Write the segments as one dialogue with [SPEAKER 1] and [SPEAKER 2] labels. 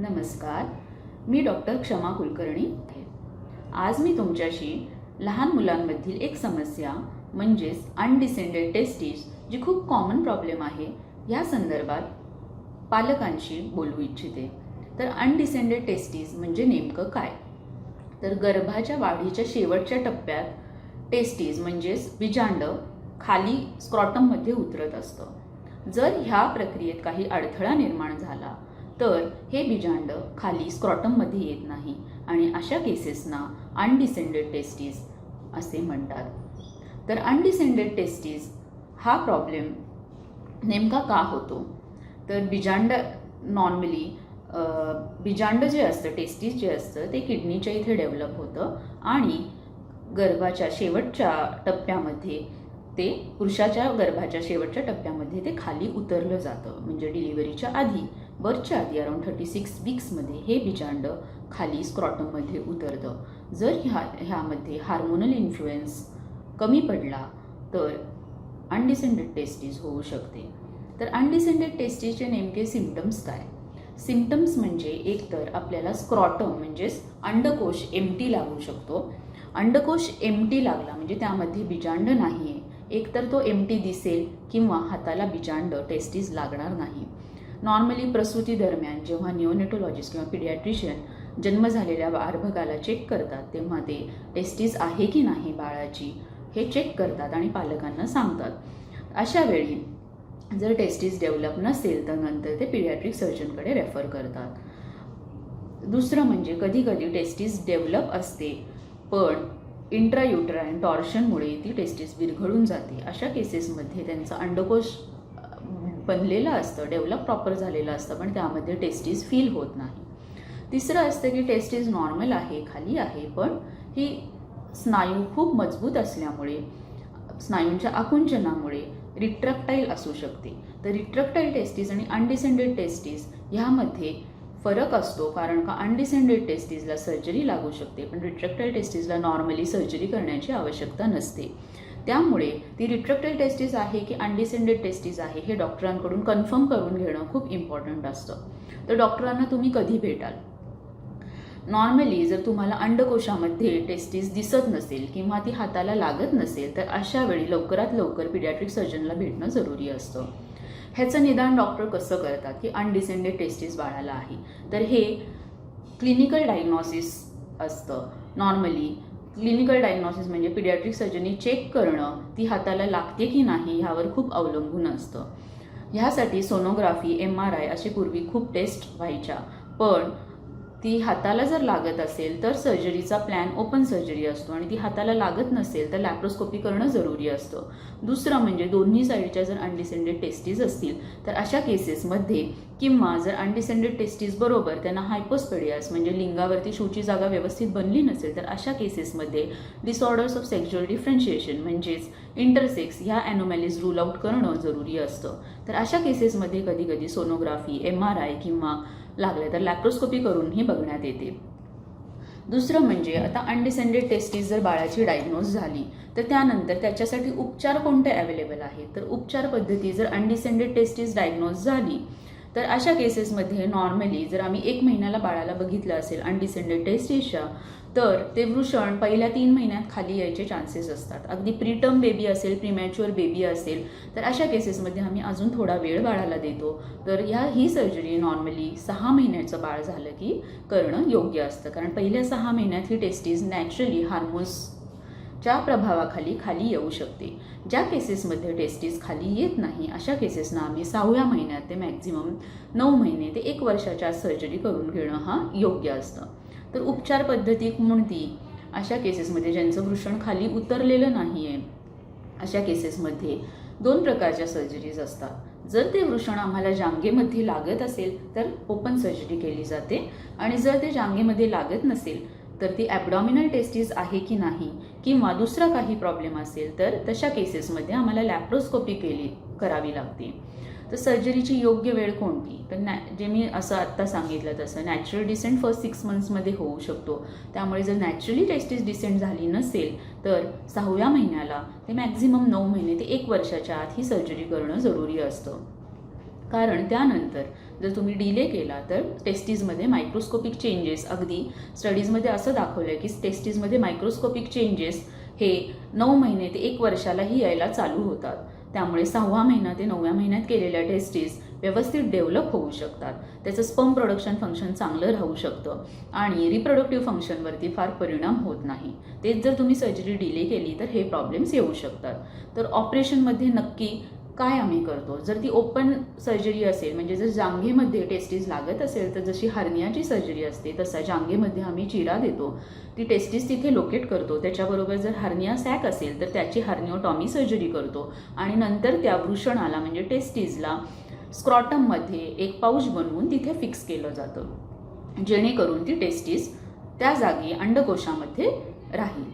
[SPEAKER 1] नमस्कार, मी डॉक्टर क्षमा कुलकर्णी आहे. आज मी तुमच्याशी लहान मुलांमधील एक समस्या म्हणजेच अनडिसेंडेड टेस्टिस जी खूप कॉमन प्रॉब्लेम आहे या संदर्भात पालकांशी बोलू इच्छिते. तर अनडिसेंडेड टेस्टिस म्हणजे नेमकं काय? तर गर्भाच्या वाढीच्या शेवटच्या टप्प्यात टेस्टिस म्हणजेच बीजांड खाली स्क्रॉटममध्ये उतरत असतं. जर ह्या प्रक्रियेत काही अडथळा निर्माण झाला तर हे बीजांड खाली स्क्रॉटममध्ये येत नाही आणि अशा केसेसना अनडिसेंडेड टेस्टिस असे म्हणतात. तर अनडिसेंडेड टेस्टिस हा प्रॉब्लेम नेमका का होतो? तर बीजांड नॉर्मली बीजांड जे असतं, टेस्टिस जे असतं ते किडनीच्या इथे डेव्हलप होतं आणि गर्भाच्या शेवटच्या टप्प्यामध्ये ते पुरुषाच्या गर्भाच्या शेवटच्या टप्प्यामध्ये ते खाली उतरलं जातं. म्हणजे डिलिव्हरीच्या आधी, बर्थच्या आधी अराउंड 36 वीक्समध्ये हे बीजांड खाली स्क्रॉटममध्ये उतरतं. जर ह्यामध्ये हार्मोनल इन्फ्लुएन्स कमी पडला तर अनडिसेंडेड टेस्टिस होऊ शकते. तर अनडिसेंडेड टेस्टिसचे नेमके सिम्पटम्स काय? सिम्पटम्स म्हणजे एकतर आपल्याला स्क्रॉटम म्हणजेच अंडकोश एम्प्टी लागू शकतो. अंडकोश एम्प्टी लागला म्हणजे त्यामध्ये बीजांड नाही आहे, एकतर तो एम्प्टी दिसेल किंवा हाताला बीजांड टेस्टिस लागणार नाही. नॉर्मली प्रसूती दरम्यान जेव्हा निओनेटोलॉजिस्ट किंवा पिडियाट्रिशियन जन्म झालेल्या अर्भकाला चेक करतात तेव्हा ते टेस्टिस आहे की नाही बाळाची हे चेक करतात आणि पालकांना सांगतात. अशा वेळी जर टेस्टिस डेव्हलप नसेल तर नंतर ते पिडियाट्रिक सर्जनकडे रेफर करतात. दुसरं म्हणजे कधी कधी टेस्टिस डेव्हलप असते पण इंट्रायुटराइन टॉर्शनमुळे ती टेस्टिस विरघळून जाते. अशा केसेसमध्ये त्यांचं अंडकोश बनलेलं असतं, डेव्हलप प्रॉपर झालेलं असतं, पण त्यामध्ये टेस्टिस फील होत नाही. तिसरं असतं की टेस्टिस नॉर्मल आहे, खाली आहे, पण ही स्नायू खूप मजबूत असल्यामुळे स्नायूंच्या आकुंचनामुळे रिट्रॅक्टाईल असू शकते. तर रिट्रॅक्टाईल टेस्टिस आणि अनडिसेंडेड टेस्टिस ह्यामध्ये फरक असतो, कारण का अनडिसेंडेड टेस्टिसला सर्जरी लागू शकते पण रिट्रॅक्टाईल टेस्टिसला नॉर्मली सर्जरी करण्याची आवश्यकता नसते. त्यामुळे ती रिट्रॅक्टाईल टेस्टिस आहे की अनडिसेंडेड टेस्टिस आहे हे डॉक्टरांकडून कन्फर्म करून घेणं खूप इम्पॉर्टंट असतं. तर डॉक्टरांना तुम्ही कधी भेटाल? नॉर्मली जर तुम्हाला अंडकोशामध्ये टेस्टिस दिसत नसेल किंवा ती हाताला लागत नसेल तर अशा वेळी लवकरात लवकर पिडियाट्रिक सर्जनला भेटणं जरुरी असतं. ह्याचं निदान डॉक्टर कसं करतात की अनडिसेंडेड टेस्टिस बाळाला आहे तर हे क्लिनिकल डायग्नॉसिस असतं. नॉर्मली क्लिनिकल डायग्नॉसिस म्हणजे पिडियाट्रिक सर्जनी चेक करणं ती हाताला लागते की नाही ह्यावर खूप अवलंबून असतं. ह्यासाठी सोनोग्राफी, MRI असे पूर्वी खूप टेस्ट व्हायच्या, पण ती हाताला जर लागत असेल तर सर्जरीचा प्लॅन ओपन सर्जरी असतो आणि ती हाताला लागत नसेल तर लॅप्रोस्कोपी करणं जरुरी असतं. दुसरं म्हणजे दोन्ही साईडच्या जर अनडिसेंडेड टेस्टिस असतील तर अशा केसेसमध्ये किंवा जर अनडिसेंडेड टेस्टिस बरोबर त्यांना हायपोस्पेडियास म्हणजे लिंगावरती शूची जागा व्यवस्थित बनली नसेल तर अशा केसेसमध्ये डिसऑर्डर्स ऑफ सेक्शुअल डिफरन्शिएशन म्हणजेच इंटरसेक्स ह्या ॲनोमॅलीज रूल आउट करणं जरुरी असतं. तर अशा केसेसमध्ये कधी कधी सोनोग्राफी, MRI किंवा लागले तर लॅप्रोस्कोपी करूनही बघण्यात येते. दुसरं म्हणजे आता अनडिसेंडेड टेस्टिस जर बाळाची डायग्नोज झाली तर त्यानंतर त्याच्यासाठी उपचार कोणते अवेलेबल आहेत? तर उपचार पद्धती जर अनडिसेंडेड टेस्टिस डायग्नोज झाली तर अशा केसेसमध्ये नॉर्मली जर आम्ही 1 महिन्याला बाळाला बघितलं असेल अनडिसेंडेड टेस्टिसच्या तर ते वृषण पहिल्या 3 महिन्यात खाली यायचे चान्सेस असतात. अगदी प्रीटर्म बेबी असेल, प्रीमॅच्युअर बेबी असेल तर अशा केसेसमध्ये आम्ही अजून थोडा वेळ बाळाला देतो. तर ही सर्जरी नॉर्मली 6 महिन्याचं बाळ झालं की करणं योग्य असतं, कारण पहिल्या 6 महिन्यात ही टेस्टिस नॅचरली हार्मोन्सच्या प्रभावाखाली खाली येऊ शकते. ज्या केसेसमध्ये टेस्टिस खाली येत नाही अशा केसेसना आम्ही 6व्या महिन्यात ते मॅक्झिमम 9 महिने ते 1 वर्षाच्या सर्जरी करून घेणं हा योग्य असतं. तर उपचार पद्धती कोणती? अशा केसेसमध्ये ज्यांचं वृषण खाली उतरलेलं नाही आहे अशा केसेसमध्ये 2 प्रकारच्या सर्जरीज असतात. जर ते वृषण आम्हाला जांघेमध्ये लागत असेल तर ओपन सर्जरी केली जाते आणि जर ते जांघेमध्ये लागत नसेल तर ती ॲबडॉमिनल टेस्टिस आहे की नाही किंवा दुसरा काही प्रॉब्लेम असेल तर तशा केसेसमध्ये आम्हाला लॅप्रोस्कोपी करावी लागते. तर सर्जरीची योग्य वेळ कोणती? तर जे मी असं आत्ता सांगितलं तसं नॅचरल डिसेंट फर्स्ट 6 मंथ्समध्ये होऊ शकतो. त्यामुळे जर नॅचरली टेस्टिस डिसेंट झाली नसेल तर 6व्या महिन्याला ते मॅक्झिमम 9 महिने ते 1 वर्षाच्या आत ही सर्जरी करणं जरुरी असतं. कारण त्यानंतर जर तुम्ही डिले केला तर टेस्टीजमध्ये मायक्रोस्कोपिक चेंजेस, अगदी स्टडीजमध्ये असं दाखवलं आहे की टेस्टीजमध्ये मायक्रोस्कोपिक चेंजेस हे 9 महिने ते 1 वर्षालाही यायला चालू होतात. त्यामुळे 6वा महिना ते 9व्या महिन्यात केलेल्या टेस्टीज व्यवस्थित डेव्हलप होऊ शकतात. त्याचं स्पर्म प्रोडक्शन फंक्शन चांगलं राहू शकतं आणि रिप्रोडक्टिव्ह फंक्शनवरती फार परिणाम होत नाही. तेच जर तुम्ही सर्जरी डिले केली तर हे प्रॉब्लेम्स येऊ शकतात. तर ऑपरेशनमध्ये नक्की काय आम्ही करतो? जर ती ओपन सर्जरी असेल, म्हणजे जर जांघेमध्ये टेस्टीज लागत असेल, तर जशी हार्नियाची सर्जरी असते तसा जांघेमध्ये आम्ही चिरा देतो, ती टेस्टीज तिथे लोकेट करतो. त्याच्याबरोबर जर हार्निया सॅक असेल तर त्याची हार्निओटॉमी सर्जरी करतो आणि नंतर त्या वृषणाला म्हणजे टेस्टीजला स्क्रॉटममध्ये एक पाऊच बनवून तिथे फिक्स केलं जातं, जेणेकरून ती टेस्टीज त्या जागी अंडकोशामध्ये राहील.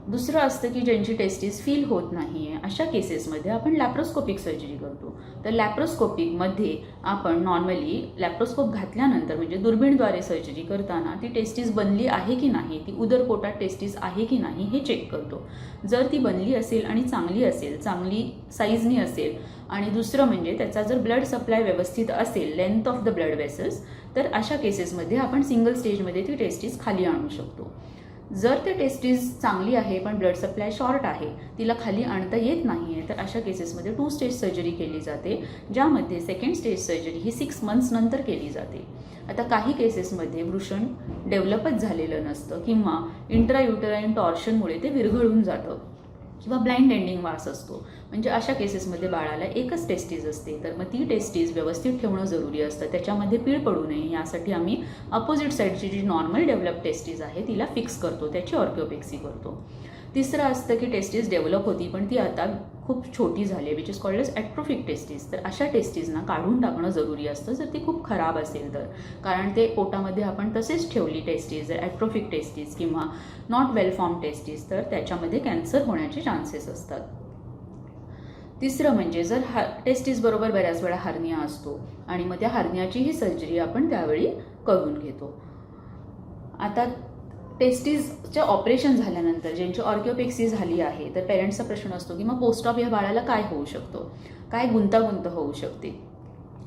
[SPEAKER 1] दुसरं असतं की ज्यांची टेस्टीज फील होत नाही आहे, अशा केसेसमध्ये आपण लॅप्रोस्कोपिक सर्जरी करतो. तर लॅप्रोस्कोपिकमध्ये आपण नॉर्मली लॅप्रोस्कोप घातल्यानंतर म्हणजे दुर्बीणद्वारे सर्जरी करताना ती टेस्टीज बनली आहे की नाही, ती उदरपोटात टेस्टीज आहे की नाही हे चेक करतो. जर ती बनली असेल आणि चांगली असेल, चांगली साईजनी असेल आणि दुसरं म्हणजे त्याचा जर ब्लड सप्लाय व्यवस्थित असेल, length of the blood vessels, तर अशा केसेसमध्ये आपण सिंगल स्टेजमध्ये ती टेस्टीज खाली आणू शकतो. जर ते टेस्टीज चांगली आहे पण ब्लड सप्लाय शॉर्ट आहे, तिला खाली आणता येत नाही आहे, तर अशा केसेसमध्ये 2 स्टेज सर्जरी केली जाते, ज्यामध्ये सेकंड स्टेज सर्जरी ही 6 मंथ्स नंतर केली जाते. आता काही केसेसमध्ये वृषण डेव्हलपच झालेलं नसतं किंवा इंट्रायुटराईन टॉर्शनमुळे ते विरघळून जातं किंवा ब्लाइंड एंडिंग वास असतो. म्हणजे अशा केसेसमध्ये बाळाला एकच टेस्टीज असते, तर मग ती टेस्टीज व्यवस्थित ठेवणं जरुरी असतं. त्याच्यामध्ये पीळ पडू नये यासाठी आम्ही अपोजिट साईडची जी नॉर्मल डेव्हलप टेस्टीज आहे तिला फिक्स करतो, त्याची ऑर्किओपेक्सी करतो. तिसरं असतं की टेस्टीज डेव्हलप होती पण ती आता खूप छोटी झाली आहे, which is called as atrophic testes. तर अशा टेस्टीजना काढून टाकणं जरुरी असतं जर ती खूप खराब असेल तर, कारण ते पोटामध्ये आपण तसेच ठेवली टेस्टीज, जर ॲट्रोफिक टेस्टीज किंवा नॉट वेल फॉर्म टेस्टीज, तर त्याच्यामध्ये कॅन्सर होण्याचे चान्सेस असतात. तिसरं म्हणजे जर टेस्टीज बरोबर बऱ्याच वेळा हार्निया असतो आणि मग त्या हार्नियाचीही सर्जरी आपण त्यावेळी करून घेतो. आता टेस्टीजचे ऑपरेशन झाल्यानंतर ज्यांची ऑर्किओपेक्सी झाली आहे, तर पेरेंट्सचा प्रश्न असतो की मग पोस्ट ऑप या बाळाला काय होऊ शकतो, काय गुंतागुंत होऊ शकते.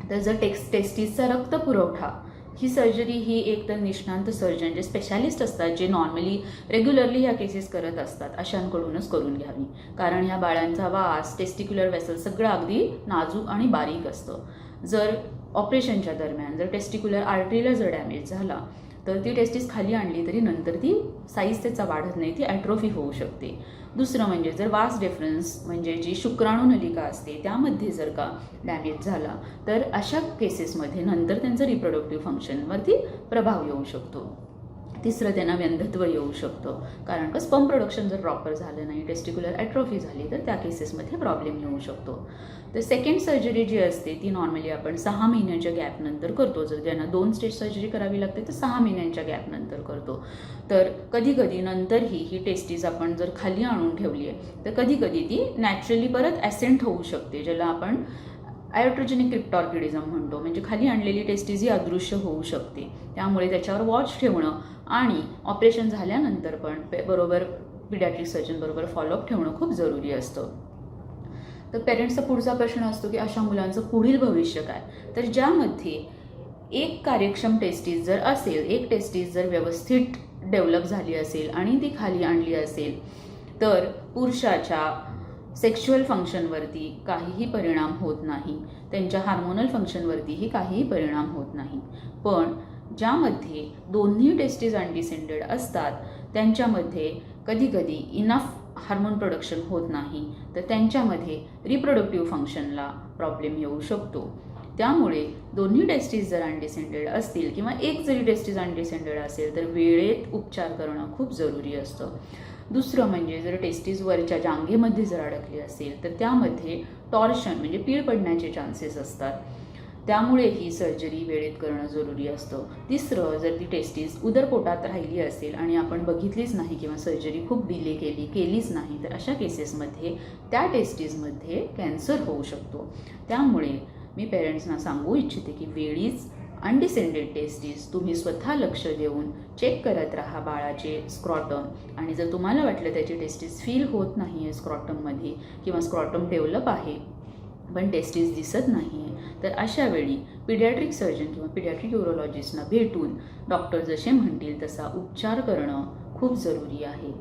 [SPEAKER 1] तर जर टेस्टीजचा रक्त पुरवठा, ही सर्जरी ही एक तर निष्णांत सर्जन जे स्पेशालिस्ट असतात, जे नॉर्मली रेग्युलरली ह्या केसेस करत असतात, अशांकडूनच करून घ्यावी. कारण ह्या बाळांचा वास, टेस्टिक्युलर वेसल सगळं अगदी नाजूक आणि बारीक असतं. जर ऑपरेशनच्या दरम्यान जर टेस्टिक्युलर आर्टरीला जर डॅमेज झाला तर ती टेस्टीज खाली आणली तरी नंतर ती साईज त्याचा वाढत नाही, ती ॲट्रोफी होऊ शकते. दुसरं म्हणजे जर वास डिफरन्स म्हणजे जी शुक्राणू नलिका असते त्यामध्ये जर का डॅमेज झाला तर अशा केसेसमध्ये नंतर त्यांचं रिप्रोडक्टिव्ह फंक्शनवरती प्रभाव येऊ शकतो. तिसरं त्यांना व्यंधत्व येऊ शकतं, कारण का स्पर्म प्रोडक्शन जर प्रॉपर झालं नाही, टेस्टिक्युलर ॲट्रोफी झाली तर त्या केसेसमध्ये प्रॉब्लेम येऊ शकतो. तर सेकंड सर्जरी जी असते ती नॉर्मली आपण 6 महिन्यांच्या गॅपनंतर करतो. जर ज्यांना 2 स्टेज सर्जरी करावी लागते तर 6 महिन्यांच्या गॅपनंतर करतो. तर कधी कधी नंतरही ही टेस्टीज आपण जर खाली आणून ठेवली आहे तर कधी कधी ती नॅचरली परत ॲसेंट होऊ शकते, ज्याला आपण आयोट्रोजेनिक क्रिप्टॉर्किडिझम म्हणतो. म्हणजे खाली आणलेली टेस्टीज ही अदृश्य होऊ शकते. त्यामुळे त्याच्यावर वॉच ठेवणं आणि ऑपरेशन झाल्यानंतर पण बरोबर पिडियाट्रिक सर्जन बरोबर फॉलोअप ठेवणं खूप जरुरी असतं. तर पेरेंट्सचा पुढचा प्रश्न असतो की अशा मुलांचं पुढील भविष्य काय. तर ज्यामध्ये एक कार्यक्षम टेस्टीज जर असेल, एक टेस्टीज जर व्यवस्थित डेव्हलप झाली असेल आणि ती खाली आणली असेल तर पुरुषाच्या सेक्शुअल फंक्शनवरती काहीही परिणाम होत नाही, त्यांच्या हार्मोनल फंक्शनवरतीही काहीही परिणाम होत नाही. पण ज्यामध्ये दोन्ही टेस्टीज अनडिसेंडेड असतात त्यांच्यामध्ये कधी कधी इनफ हार्मोन प्रोडक्शन होत नाही, तर त्यांच्यामध्ये रिप्रोडक्टिव्ह फंक्शनला प्रॉब्लेम येऊ शकतो. त्यामुळे दोन्ही टेस्टीज जर अनडिसेंडेड असतील किंवा एक जरी टेस्टीज अनडिसेंडेड असेल तर वेळेत उपचार करणं खूप जरुरी असतं. दुसरं म्हणजे जर टेस्टीज वरच्या जांघेमध्ये जर अडकली असेल तर त्यामध्ये टॉर्शन म्हणजे पीळ पडण्याचे चान्सेस असतात, त्यामुळे ही सर्जरी वेळेत करणं जरुरी असतं. तिसरं, जर ती टेस्टीज उदरपोटात राहिली असेल आणि आपण बघितलीच नाही किंवा सर्जरी खूप डिले केलीच नाही तर अशा केसेसमध्ये त्या टेस्टीजमध्ये कॅन्सर होऊ शकतो. त्यामुळे मी पेरेंट्सना सांगू इच्छिते की वेळीच अनडिसेंडेड टेस्टीज तुम्ही स्वतः लक्ष देऊन चेक करत राहा बाळाचे स्क्रॉटम. आणि जर तुम्हाला वाटलं त्याची टेस्टीज फील होत नाही आहे स्क्रॉटममध्ये किंवा स्क्रॉटम डेव्हलप आहे पण टेस्टिस दिसत नाही आहे, तर अशा वेळी पिडियाट्रिक सर्जन किंवा पिडियाट्रिक युरोलॉजिस्टना भेटून डॉक्टर जसे म्हणतील तसा उपचार करणं खूप जरुरी आहे.